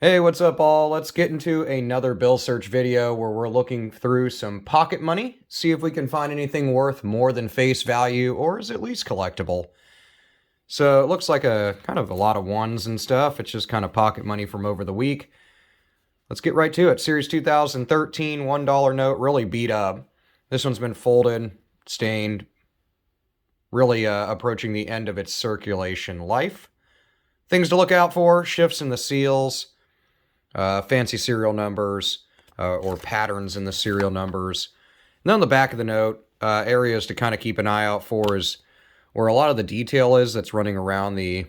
Hey, what's up, all? Let's get into another bill search video where we're looking through some pocket money, see if we can find anything worth more than face value or is at least collectible. So it looks like a kind of a lot of ones and stuff. It's just kind of pocket money from over the week. Let's get right to it. Series 2013 $1 note, really beat up. This one's been folded, stained, really approaching the end of its circulation life. Things to look out for: shifts in the seals, fancy serial numbers, or patterns in the serial numbers. And then on the back of the note, areas to kind of keep an eye out for is where a lot of the detail is that's running around the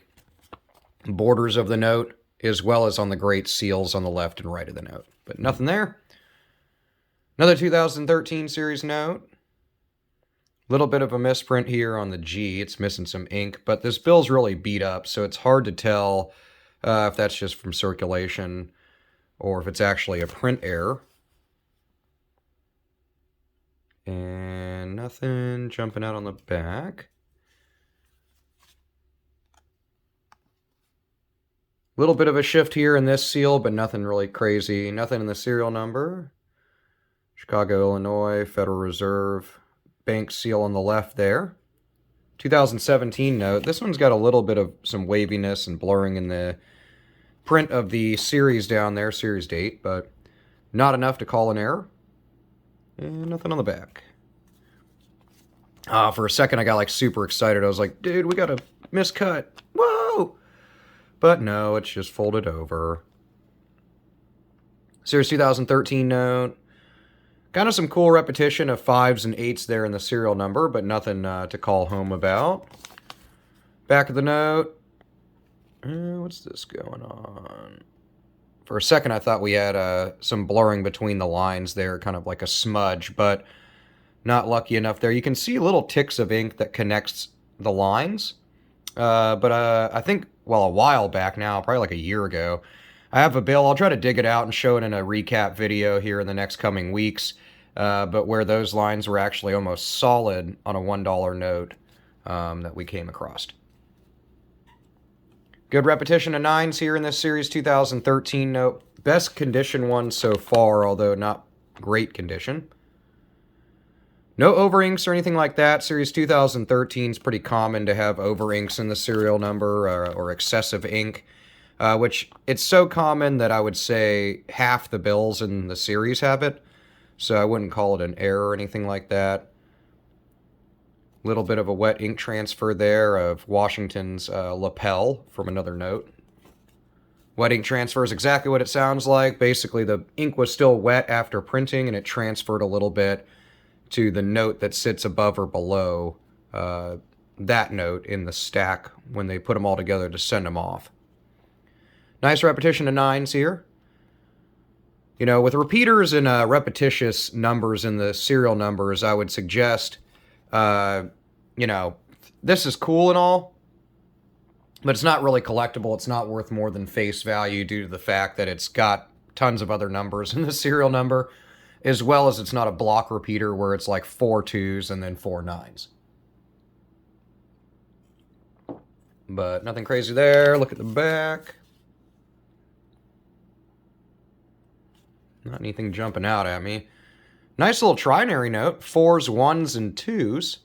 borders of the note, as well as on the great seals on the left and right of the note. But nothing there. Another 2013 series note. Little bit of a misprint here on the G. It's missing some ink, but this bill's really beat up, so it's hard to tell if that's just from circulation or if it's actually a print error. And nothing jumping out on the back. Little bit of a shift here in this seal, but nothing really crazy. Nothing in the serial number. Chicago, Illinois, Federal Reserve, bank seal on the left there. 2017 note. This one's got a little bit of some waviness and blurring in the print of the series down there, series date, but not enough to call an error. And nothing on the back. For a second, I got like super excited. I was like, dude, we got a miscut. Whoa! But no, it's just folded over. Series 2013 note. Kind of some cool repetition of 5s and 8s there in the serial number, but nothing to call home about. Back of the note. What's this going on? For a second, I thought we had some blurring between the lines there, kind of like a smudge, but not lucky enough there. You can see little ticks of ink that connects the lines. But I think, well, a while back now, probably like a year ago, I have a bill. I'll try to dig it out and show it in a recap video here in the next coming weeks. But where those lines were actually almost solid on a $1 note that we came across. Good repetition of 9s here in this series 2013 note. Best condition one so far, although not great condition. No over-inks or anything like that. Series 2013 is pretty common to have over-inks in the serial number or excessive ink, which it's so common that I would say half the bills in the series have it. So I wouldn't call it an error or anything like that. Little bit of a wet ink transfer there of Washington's lapel from another note. Wet ink transfer is exactly what it sounds like. Basically, the ink was still wet after printing, and it transferred a little bit to the note that sits above or below that note in the stack when they put them all together to send them off. Nice repetition of 9s here. You know, with repeaters and repetitious numbers in the serial numbers, I would suggest, you know, this is cool and all, but it's not really collectible. It's not worth more than face value due to the fact that it's got tons of other numbers in the serial number, as well as it's not a block repeater where it's like 4 2s and then 4 9s. But nothing crazy there. Look at the back. Not anything jumping out at me. Nice little trinary note. 4s, 1s, and 2s.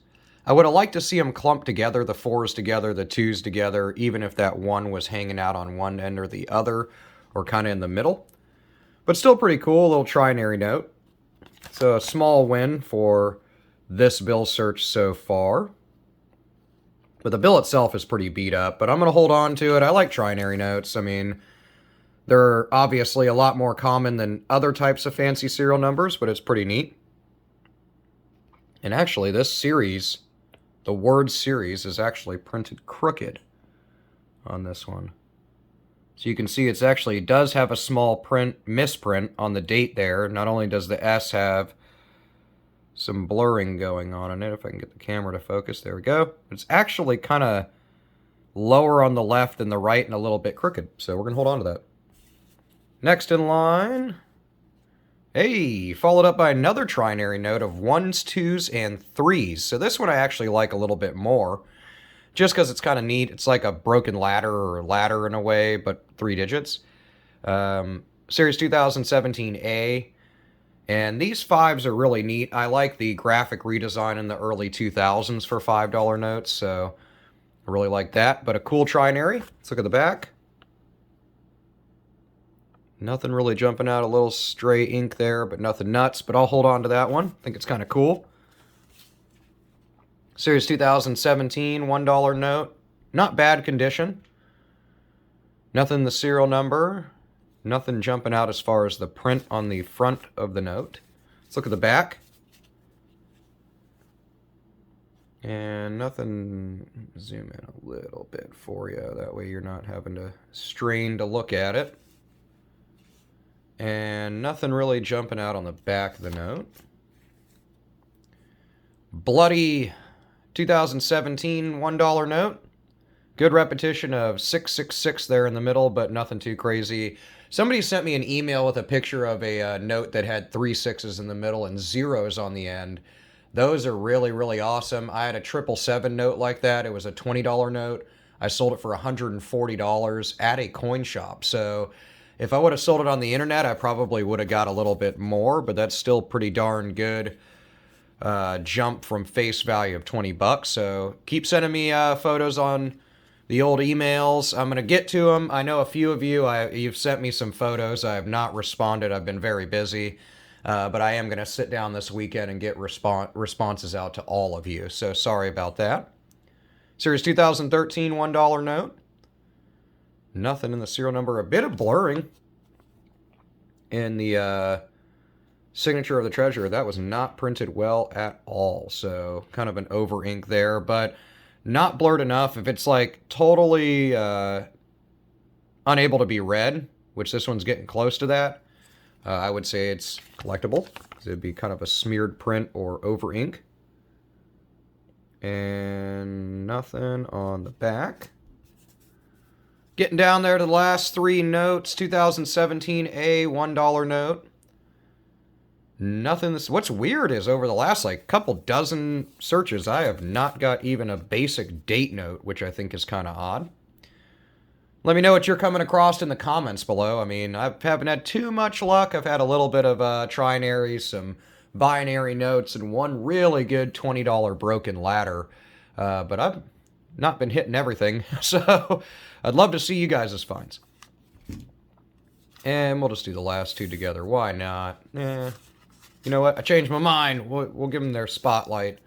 I would have liked to see them clumped together, the 4s together, the 2s together, even if that 1 was hanging out on one end or the other, or kind of in the middle. But still pretty cool, little trinary note. So a small win for this bill search so far. But the bill itself is pretty beat up, but I'm going to hold on to it. I like trinary notes. I mean, they're obviously a lot more common than other types of fancy serial numbers, but it's pretty neat. And actually, this series, the word series, is actually printed crooked on this one. So you can see it actually does have a small misprint on the date there. Not only does the S have some blurring going on in it, if I can get the camera to focus, there we go. It's actually kind of lower on the left than the right and a little bit crooked. So we're going to hold on to that. Next in line, hey, followed up by another trinary note of 1s, 2s, and 3s. So this one I actually like a little bit more, just because it's kind of neat. It's like a broken ladder or ladder in a way, but 3 digits. Series 2017A. And these 5s are really neat. I like the graphic redesign in the early 2000s for $5 notes, so I really like that. But a cool TRINARY. Let's look at the back. Nothing really jumping out. A little stray ink there, but nothing nuts. But I'll hold on to that one. I think it's kind of cool. Series 2017, $1 note. Not bad condition. Nothing the serial number. Nothing jumping out as far as the print on the front of the note. Let's look at the back. And nothing, zoom in a little bit for you. That way you're not having to strain to look at it. And nothing really jumping out on the back of the note. Bloody 2017 $1 note. Good repetition of 666 there in the middle, but nothing too crazy. Somebody sent me an email with a picture of a note that had 3 6s in the middle and 0s on the end. Those are really, really awesome. I had a 777 note like that. It was a $20 note. I sold it for $140 at a coin shop. So if I would have sold it on the internet, I probably would have got a little bit more, but that's still pretty darn good. Jump from face value of 20 bucks. So keep sending me photos on the old emails. I'm going to get to them. I know a few of you, you've sent me some photos. I have not responded. I've been very busy. But I am going to sit down this weekend and get responses out to all of you. So sorry about that. Series 2013 $1 note. Nothing in the serial number. A bit of blurring in the signature of the treasurer. That was not printed well at all. So kind of an over ink there, but not blurred enough. If it's like totally unable to be read, which this one's getting close to that, I would say it's collectible. It'd be kind of a smeared print or over ink. And nothing on the back. Getting down there to the last 3 notes. 2017A $1 note. Nothing. What's weird is over the last couple dozen searches, I have not got even a basic date note, which I think is kind of odd. Let me know what you're coming across in the comments below. I mean, I haven't had too much luck. I've had a little bit of TRINARY, some binary notes, and one really good $20 broken ladder. But I've not been hitting everything, so I'd love to see you guys' finds. And we'll just do the last 2 together. Why not? You know what? I changed my mind. We'll give them their spotlight.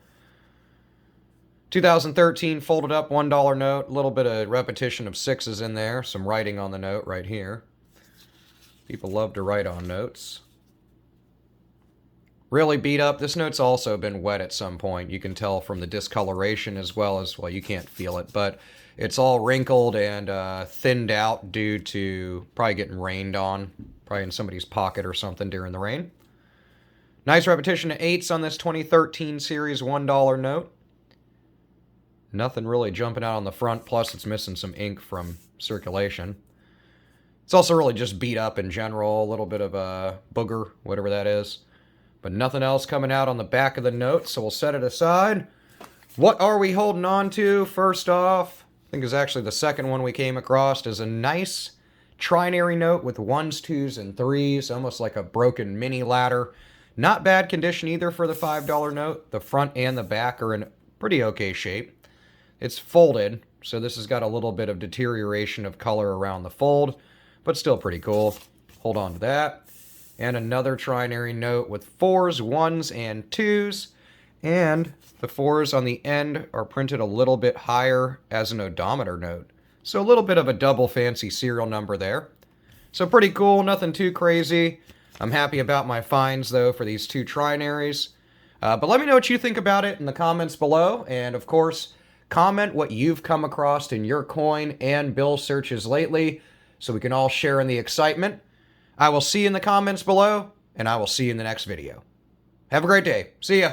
2013 folded up $1 note. A little bit of repetition of 6s in there. Some writing on the note right here. People love to write on notes. Really beat up. This note's also been wet at some point. You can tell from the discoloration as well as, well, you can't feel it, but it's all wrinkled and thinned out due to probably getting rained on. Probably in somebody's pocket or something during the rain. Nice repetition of 8s on this 2013 series $1 note. Nothing really jumping out on the front, plus it's missing some ink from circulation. It's also really just beat up in general, a little bit of a booger, whatever that is. But nothing else coming out on the back of the note, so we'll set it aside. What are we holding on to? First off, I think is actually the second one we came across, is a nice TRINARY note with 1s, 2s, and 3s, almost like a broken mini ladder. Not bad condition either for the $5 note. The front and the back are in pretty okay shape. It's folded, so this has got a little bit of deterioration of color around the fold, but still pretty cool. Hold on to that. And another TRINARY note with 4s, 1s, and 2s. And the 4s on the end are printed a little bit higher as an odometer note. So a little bit of a double fancy serial number there. So pretty cool, nothing too crazy. I'm happy about my finds, though, for these 2 TRINARYs. But let me know what you think about it in the comments below. And, of course, comment what you've come across in your coin and bill searches lately so we can all share in the excitement. I will see you in the comments below, and I will see you in the next video. Have a great day. See ya.